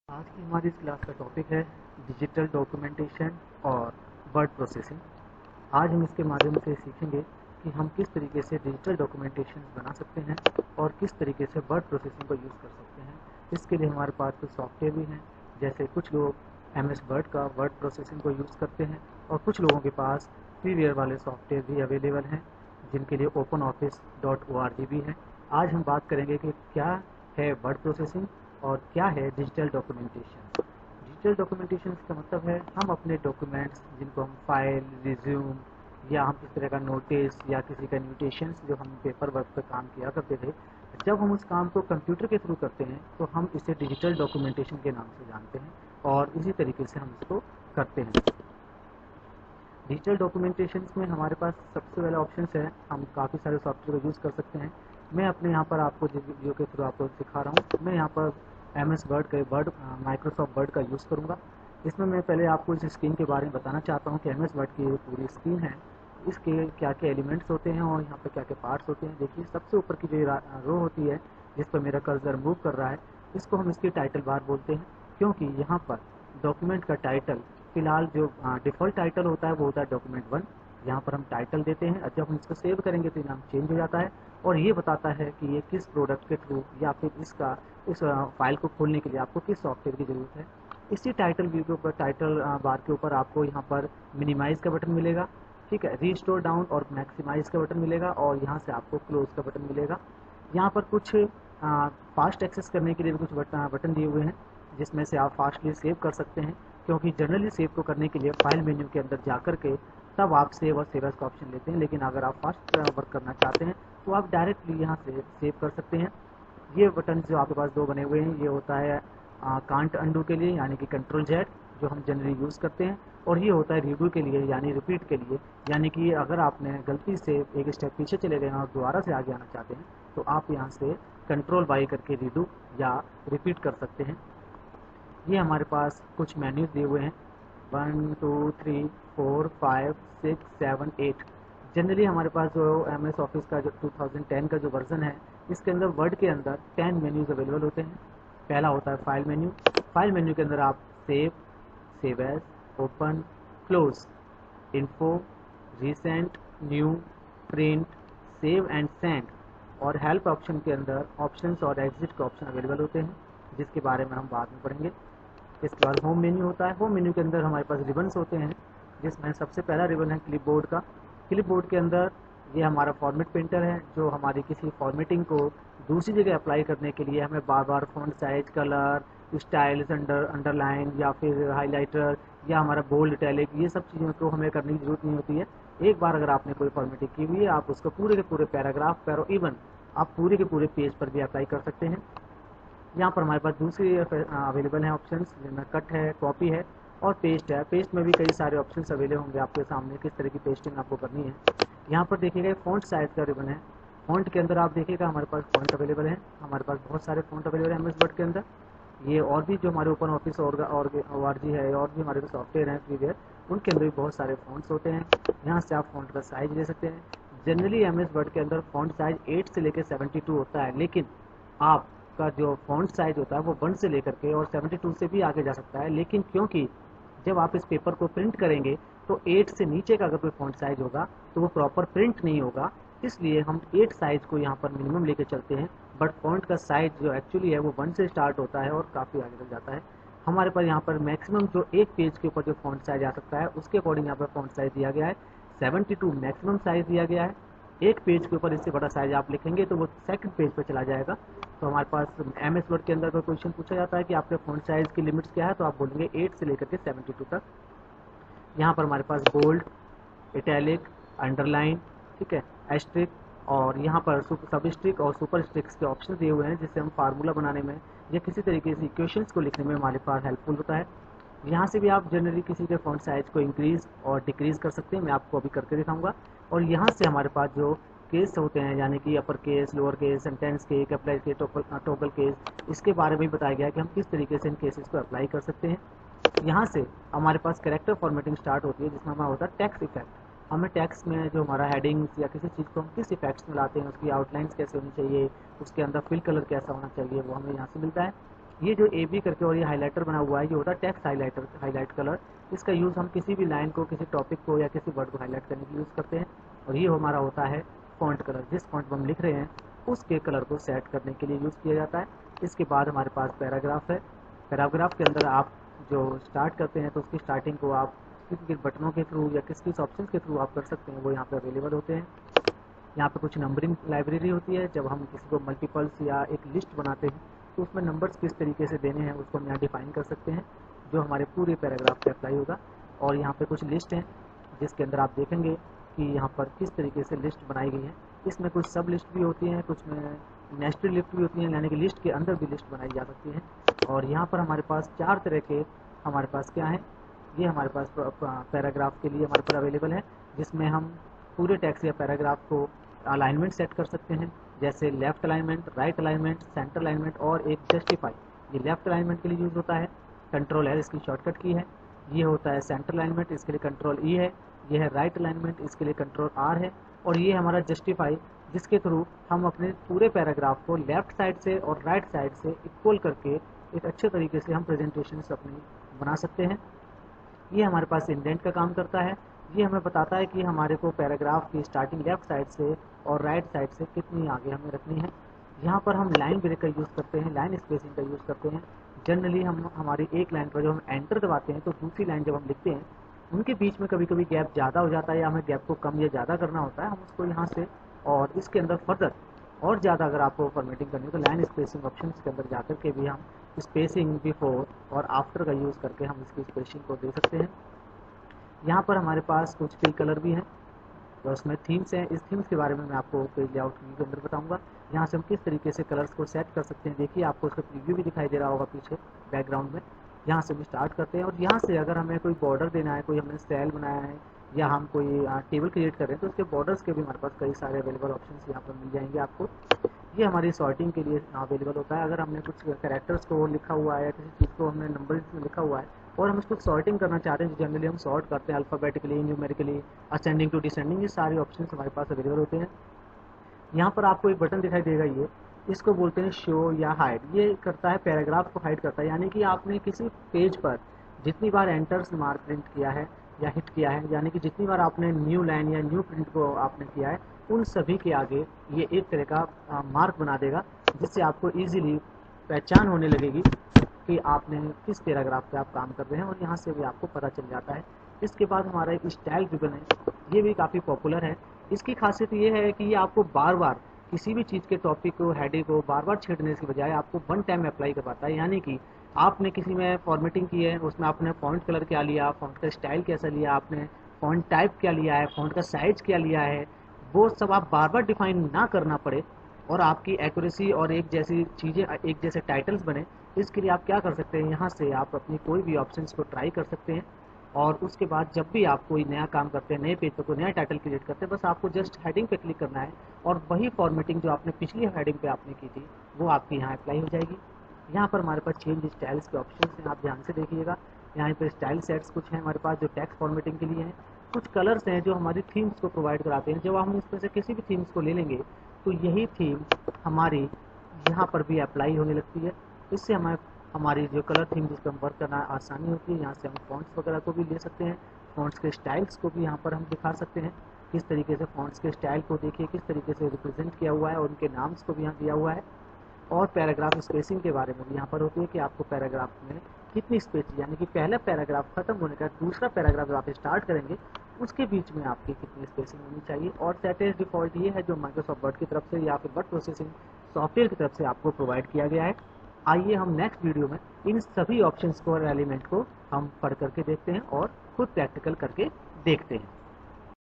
आज की हमारी इस क्लास का टॉपिक है डिजिटल डॉक्यूमेंटेशन और वर्ड प्रोसेसिंग। आज हम इसके माध्यम से सीखेंगे कि हम किस तरीके से डिजिटल डॉक्यूमेंटेशन बना सकते हैं और किस तरीके से वर्ड प्रोसेसिंग को यूज़ कर सकते हैं। इसके लिए हमारे पास कुछ सॉफ्टवेयर भी हैं, जैसे कुछ लोग MS वर्ड का वर्ड प्रोसेसिंग को यूज़ करते हैं और कुछ लोगों के पास फ्रीवेयर वाले सॉफ्टवेयर भी अवेलेबल हैं, जिनके लिए OpenOffice.org भी है। आज हम बात करेंगे कि क्या है वर्ड प्रोसेसिंग और क्या है डिजिटल डॉक्यूमेंटेशन। डिजिटल डॉक्यूमेंटेशन का मतलब है हम अपने डॉक्यूमेंट्स, जिनको हम फाइल, रिज्यूम या हम किस तरह का नोटिस या किसी का इन्विटेशन जो हम पेपर वर्क पे काम किया करते थे, जब हम उस काम को कंप्यूटर के थ्रू करते हैं तो हम इसे डिजिटल डॉक्यूमेंटेशन के नाम से जानते हैं और इसी तरीके से हम इसको करते हैं। डिजिटल डॉक्यूमेंटेशन में हमारे पास सबसे पहला ऑप्शन है, हम काफ़ी सारे सॉफ्टवेयर को यूज़ कर सकते हैं। मैं अपने यहाँ पर आपको जिस वीडियो के थ्रू आपको सिखा रहा हूँ, मैं यहाँ पर MS वर्ड माइक्रोसॉफ्ट वर्ड का यूज़ करूँगा। इसमें मैं पहले आपको इस स्क्रीन के बारे में बताना चाहता हूँ कि MS वर्ड की पूरी स्क्रीन है, इसके क्या क्या एलिमेंट्स होते हैं और यहाँ पर क्या क्या पार्ट्स होते हैं। देखिए, सबसे ऊपर की जो रो होती है जिस पर मेरा कर्सर मूव कर रहा है, इसको हम इसकी टाइटल बार बोलते हैं, क्योंकि यहाँ पर डॉक्यूमेंट का टाइटल फिलहाल जो डिफ़ॉल्ट टाइटल होता है वो होता है डॉक्यूमेंट 1। यहाँ पर हम टाइटल देते हैं और जब हम इसको सेव करेंगे तो नाम चेंज हो जाता है और ये बताता है कि ये किस प्रोडक्ट के थ्रू या फिर इस फाइल को खोलने के लिए आपको किस सॉफ्टवेयर की ज़रूरत है। इसी टाइटल व्यू के ऊपर, टाइटल बार के ऊपर आपको यहाँ पर मिनिमाइज़ का बटन मिलेगा, ठीक है, रीस्टोर डाउन और मैक्सिमाइज़ का बटन मिलेगा और यहाँ से आपको क्लोज का बटन मिलेगा। यहाँ पर कुछ फास्ट एक्सेस करने के लिए भी कुछ बटन दिए हुए हैं, जिसमें से आप फास्टली सेव कर सकते हैं, क्योंकि जनरली सेव को करने के लिए फाइल मेन्यू के अंदर जा कर के तब आप सेव और सेव एज का ऑप्शन लेते हैं, लेकिन अगर आप फास्ट वर्क करना चाहते हैं तो आप डायरेक्टली यहाँ से सेव कर सकते हैं। ये बटन जो आपके पास दो बने हुए हैं, ये होता है कांट अंडू के लिए, यानी कि कंट्रोल Z, जो हम जनरली यूज़ करते हैं, और ये होता है रीडू के लिए यानी रिपीट के लिए, यानी कि अगर आपने गलती से एक स्टेप पीछे चले गए और दोबारा से आगे आना चाहते हैं तो आप यहाँ से कंट्रोल Y करके रीडू या रिपीट कर सकते हैं। ये हमारे पास कुछ मेन्यूज दिए हुए हैं, 1 2 3 4 5 6 7 8। जनरली हमारे पास जो MS ऑफिस का जो 2010 का जो वर्जन है, इसके अंदर वर्ड के अंदर 10 मेन्यूज अवेलेबल होते हैं। पहला होता है फाइल मेन्यू। फाइल मेन्यू के अंदर आप save, save as, open, close, info, recent, new, print, save and send और हेल्प ऑप्शन के अंदर ऑप्शंस और एग्जिट के ऑप्शन अवेलेबल होते हैं, जिसके बारे में हम बाद में पढ़ेंगे। इसके बाद होम मेन्यू होता है। होम मेन्यू के अंदर हमारे पास रिबन्स होते हैं, जिसमें सबसे पहला रिबन है क्लिपबोर्ड का। क्लिपबोर्ड के अंदर ये हमारा फॉर्मेट प्रिंटर है, जो हमारी किसी फॉर्मेटिंग को दूसरी जगह अप्लाई करने के लिए हमें बार बार font size, colour, styles, underline या फिर हाइलाइटर या हमारा बोल्ड, इटैलिक, ये सब चीज़ों को हमें करने की ज़रूरत नहीं होती है। एक बार अगर आपने कोई फॉर्मेटिंग की हुई है, आप उसको पूरे के पूरे पैराग्राफ पर, इवन आप पूरे के पूरे पेज पर भी अप्लाई कर सकते हैं। यहाँ पर हमारे पास दूसरी अवेलेबल हैं ऑप्शंस, जिनमें कट है, कॉपी है और पेस्ट है। पेस्ट में भी कई सारे ऑप्शंस अवेलेबल होंगे आपके सामने, किस तरह की पेस्टिंग आपको करनी है। यहाँ पर देखिएगा फ़ॉन्ट साइज का रिबन है। फ़ॉन्ट के अंदर आप देखिएगा हमारे पास फ़ॉन्ट अवेलेबल है, हमारे पास बहुत सारे फ़ॉन्ट अवेलेबल है MS वर्ड के अंदर। ये और भी जो हमारे ओपन ऑफिस ORG है और भी हमारे सॉफ्टवेयर हैं फ्रीवेयर, उनके अंदर भी बहुत सारे फ़ॉन्ट्स होते हैं। यहाँ से आप फ़ॉन्ट का साइज़ ले सकते हैं। जनरली MS वर्ड के अंदर फ़ॉन्ट साइज़ 8 से लेकर 72 होता है, लेकिन आपका जो फ़ॉन्ट साइज़ होता है वो 1 से लेकर के और 72 से भी आगे जा सकता है। लेकिन क्योंकि जब आप इस पेपर को प्रिंट करेंगे तो 8 से नीचे का अगर कोई फ़ॉन्ट साइज़ होगा तो वो प्रॉपर प्रिंट नहीं होगा, इसलिए हम 8 साइज़ को यहाँ पर मिनिमम लेके चलते हैं। बट फ़ॉन्ट का साइज़ जो एक्चुअली है वो 1 से स्टार्ट होता है और काफ़ी आगे तक जाता है। हमारे पास यहाँ पर मैक्सिमम जो एक पेज के ऊपर जो फ़ॉन्ट साइज़ आ सकता है, उसके अकॉर्डिंग यहाँ पर फ़ॉन्ट साइज़ दिया गया है। 72 मैक्सिमम साइज़ दिया गया है। एक पेज के ऊपर इससे बड़ा साइज़ आप लिखेंगे तो वो सेकंड पेज पर चला जाएगा। तो हमारे पास MS वर्ड के अंदर कोई क्वेश्चन पूछा जाता है कि आपके फ़ॉन्ट साइज़ की लिमिट्स क्या है, तो आप बोलेंगे 8 से लेकर के 72 तक। यहाँ पर हमारे पास बोल्ड, इटैलिक, अंडरलाइन, ठीक है, एस्ट्रिक और यहाँ पर सब स्ट्रिक और सुपर स्ट्रिक्स के ऑप्शन दिए हुए हैं, जिससे हम फार्मूला बनाने में या किसी तरीके से इक्वेशंस को लिखने में हमारे पास हेल्पफुल होता है। यहाँ से भी आप जनरली किसी के फ़ॉन्ट साइज़ को इंक्रीज़ और डिक्रीज़ कर सकते हैं, मैं आपको अभी करके दिखाऊंगा। और यहाँ से हमारे पास जो केस होते हैं, यानी कि upper case, lower case, sentence के, कैपिटल के, टोटल केस, इसके बारे में बताया गया है कि हम किस तरीके से इन केसेस को अप्लाई कर सकते हैं। यहाँ से हमारे पास कैरेक्टर फॉर्मेटिंग स्टार्ट होती है, जिसमें हमारा होता है टेक्स्ट इफेक्ट। हमें टेक्स्ट में जो हमारा हेडिंग्स या किसी चीज़ को हम किस इफेक्ट्स में लाते हैं, उसकी आउटलाइंस कैसे होनी चाहिए, उसके अंदर फिल कलर कैसा होना चाहिए, वो हमें यहाँ से मिलता है। ये जो ए बी करके और ये हाइलाइटर बना हुआ है, ये होता है टेक्स्ट हाइलाइटर, हाईलाइट कलर। इसका यूज़ हम किसी भी लाइन को, किसी टॉपिक को या किसी वर्ड को हाईलाइट करने के लिए यूज़ करते हैं। और ये हमारा होता है फॉन्ट कलर, जिस फॉन्ट पर हम लिख रहे हैं उसके कलर को सेट करने के लिए यूज़ किया जाता है। इसके बाद हमारे पास पैराग्राफ है। पैराग्राफ के अंदर आप जो स्टार्ट करते हैं तो उसकी स्टार्टिंग को आप किस बटनों के थ्रू या किस ऑप्शन के थ्रू आप कर सकते हैं, वो यहाँ पे अवेलेबल होते हैं। यहाँ पे कुछ नंबरिंग लाइब्रेरी होती है। जब हम किसी को मल्टीपल्स या एक लिस्ट बनाते हैं तो उसमें नंबर्स किस तरीके से देने हैं उसको हम यहाँ डिफाइन कर सकते हैं, जो हमारे पूरे पैराग्राफ पे अप्लाई होगा। और यहाँ पे कुछ लिस्ट हैं जिसके अंदर आप देखेंगे कि यहाँ पर किस तरीके से लिस्ट बनाई गई है। इसमें कुछ सब लिस्ट भी होती हैं, कुछ में नेस्टेड लिस्ट भी होती हैं, यानी कि लिस्ट के अंदर भी लिस्ट बनाई जा सकती है। और यहाँ पर हमारे पास 4 तरह के हमारे पास क्या है, ये हमारे पास पैराग्राफ के लिए हमारे पास अवेलेबल है, जिसमें हम पूरे टेक्स्ट या पैराग्राफ को अलाइनमेंट सेट कर सकते हैं, जैसे left alignment, right alignment, centre alignment और एक जस्टिफाई। ये लेफ्ट अलाइनमेंट के लिए यूज़ होता है, कंट्रोल है इसकी शॉर्टकट की है। ये होता है सेंटर अलाइनमेंट, इसके लिए कंट्रोल ई है। ये है राइट अलाइनमेंट, इसके लिए कंट्रोल आर है। और ये हमारा जस्टिफाई, जिसके थ्रू हम अपने पूरे पैराग्राफ को लेफ्ट साइड से और राइट साइड से इक्वल करके एक अच्छे तरीके से हम प्रेजेंटेशन अपनी बना सकते हैं। ये हमारे पास इंडेंट का काम करता है। ये हमें बताता है कि हमारे को पैराग्राफ की स्टार्टिंग लेफ्ट साइड से और राइट साइड से कितनी आगे हमें रखनी है। यहाँ पर हम लाइन ब्रेक का यूज़ करते हैं, लाइन स्पेसिंग का यूज़ करते हैं। जनरली हम हमारी एक लाइन पर जब हम एंटर दबाते हैं तो दूसरी लाइन जब हम लिखते हैं उनके बीच में कभी कभी गैप ज़्यादा हो जाता है या हमें गैप को कम या ज़्यादा करना होता है। हम उसको यहाँ से और इसके अंदर फर्दर और ज़्यादा अगर आपको फॉर्मेटिंग करनी है तो लाइन स्पेसिंग ऑप्शन के अंदर जाकर के भी हम स्पेसिंग बिफोर और आफ्टर का यूज़ करके हम इसकी स्पेसिंग को दे सकते हैं। यहाँ पर हमारे पास कुछ फिल कलर भी हैं और उसमें थीम्स हैं। इस थीम्स के बारे में मैं आपको पेज लेआउट के अंदर बताऊंगा। यहाँ से हम किस तरीके से कलर्स को सेट कर सकते हैं। देखिए आपको उसका प्रीव्यू भी दिखाई दे रहा होगा पीछे बैकग्राउंड में। यहाँ से हम स्टार्ट करते हैं और यहाँ से अगर हमें कोई बॉर्डर देना है, कोई हमने सेल बनाया है या हम कोई टेबल क्रिएट कर रहे हैं तो उसके बॉर्डर्स के भी हमारे पास कई सारे अवेलेबल ऑप्शन यहाँ पर मिल जाएंगे आपको। ये हमारी सॉर्टिंग के लिए अवेलेबल होता है। अगर हमने कुछ कैरेक्टर्स को लिखा हुआ है या किसी चीज़ को हमने नंबर में लिखा हुआ है और हम इसको सॉर्टिंग करना चाहते हैं, जनरली हम सॉर्ट करते हैं alphabetically, numerically, ascending to descending, ये सारे ऑप्शन हमारे पास अवेलेबल होते हैं। यहाँ पर आपको एक बटन दिखाई देगा, ये इसको बोलते हैं शो या हाइड। ये करता है पैराग्राफ को हाइड करता है, यानी कि आपने किसी पेज पर जितनी बार एंटर्स मार्क प्रिंट किया है या हिट किया है, यानी कि जितनी बार आपने न्यू लाइन या न्यू प्रिंट को आपने किया है, उन सभी के आगे ये एक तरह का मार्क बना देगा, जिससे आपको ईजिली पहचान होने लगेगी कि आपने किस पैराग्राफ पे आप काम कर रहे हैं और यहाँ से भी आपको पता चल जाता है। इसके बाद हमारा एक स्टाइल रिबन है, ये भी काफ़ी पॉपुलर है। इसकी खासियत ये है कि ये आपको बार बार किसी भी चीज़ के टॉपिक को, हेडिंग को बार बार छेड़ने के बजाय आपको वन टाइम में अप्लाई करवाता है। यानी कि आपने किसी में फॉर्मेटिंग की है, उसमें आपने फॉन्ट कलर क्या लिया, फॉन्ट का स्टाइल कैसा लिया, आपने फॉन्ट टाइप क्या लिया है, फॉन्ट का साइज क्या लिया है, वो सब आप बार बार डिफाइन ना करना पड़े और आपकी एक्यूरेसी और एक जैसी चीज़ें, एक जैसे टाइटल्स बने। इसके लिए आप क्या कर सकते हैं, यहाँ से आप अपनी कोई भी ऑप्शंस को ट्राई कर सकते हैं और उसके बाद जब भी आप कोई नया काम करते हैं, नए पेज पर कोई नया टाइटल क्रिएट करते हैं, बस आपको जस्ट हेडिंग पे क्लिक करना है और वही फॉर्मेटिंग जो आपने पिछली हेडिंग पे आपने की थी वो आपकी यहाँ अप्लाई हो जाएगी। यहाँ पर हमारे पास चेंज स्टाइल्स के ऑप्शन हैं, आप ध्यान से देखिएगा। यहाँ पर स्टाइल सेट्स कुछ हैं हमारे पास जो टेक्स्ट फॉर्मेटिंग के लिए हैं। कुछ कलर्स हैं जो हमारी थीम्स को प्रोवाइड कराते हैं। जब हम इसमें से किसी भी थीम्स को ले लेंगे तो यही थीम हमारी यहाँ पर भी अप्लाई होने लगती है। इससे हमारी जो कलर थीम जिस पर हम वर्क करना आसानी होती है। यहाँ से हम फॉन्ट्स वगैरह को भी ले सकते हैं, फॉन्ट्स के स्टाइल्स को भी यहाँ पर हम दिखा सकते हैं। किस तरीके से फॉन्ट्स के स्टाइल को देखिए किस तरीके से रिप्रेजेंट किया हुआ है और उनके नाम्स को भी यहाँ दिया हुआ है। और पैराग्राफ स्पेसिंग के बारे में भी यहाँ पर होती है कि आपको पैराग्राफ में कितनी स्पेस, यानी कि पहला पैराग्राफ खत्म होने का दूसरा पैराग्राफ जब आप स्टार्ट करेंगे उसके बीच में आपकी कितनी स्पेसिंग होनी चाहिए। और सेट एज डिफॉल्ट ये है जो माइक्रोसॉफ्ट वर्ड की तरफ से या फिर वर्ड प्रोसेसिंग सॉफ्टवेयर की तरफ से आपको प्रोवाइड किया गया है। आइए हम नेक्स्ट वीडियो में इन सभी ऑप्शंस को और एलिमेंट को हम पढ़ करके देखते हैं और खुद प्रैक्टिकल करके देखते हैं।